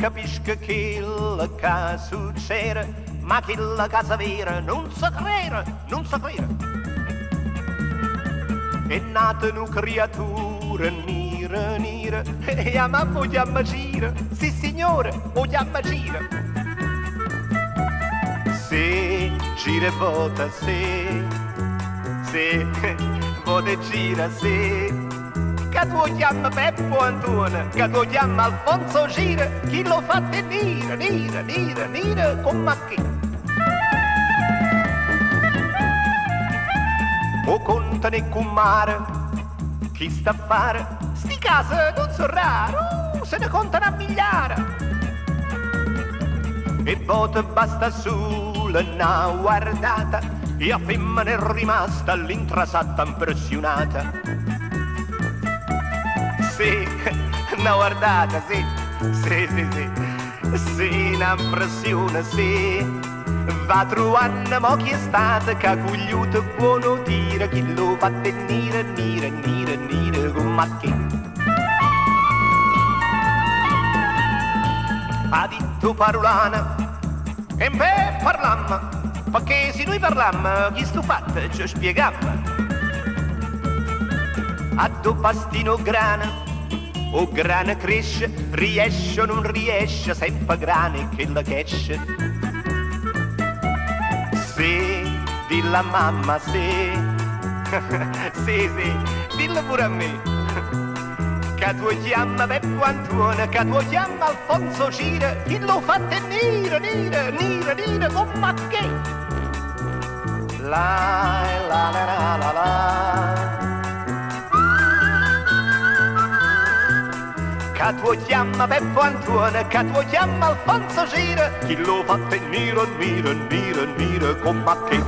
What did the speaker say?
capisco che la che succede, ma che la casa vera non sa credere, non sa credere. È nata una creatura nera, nera, e a mamma lo chiama Gira, sì signore, lo chiama Gira. Se gira e vota, se vota gira, se che tu chiama Peppo Antone, che tu chiama Alfonso Gira, chi lo fa tenere, nera, nera, nera, con ma che? O conta né con mare, chi sta a fare? Sti casi non sono rari, se ne contano a migliaia. E vota basta sulla una guardata, e a femmina è rimasta all'intrasata impressionata. Sì, una guardata, sì, una impressione, sì. Va trovando mo chi è stata che ha cogliuto buono dire, chi lo fa tenere, nire, nire, nire, come che. Ha detto parolana, e beh parlammo, perché se noi parlammo, chi sto fatto ci spieghiamo. A do pastino grana, o grana cresce, riesce o non riesce, sempre grane che la cresce. Sì, dilla mamma, sì, sì, dilla pure a me, che tu chiama Peppo Antone, che tu chiama Alfonso Gira, chi lo fa tenere, nire, nire, nire, come che? La la la la la la. Che tu chiama Peppo Antone, che tu chiama Alfonso Gira, chi lo fa tenere, nire, nire, nire, come che?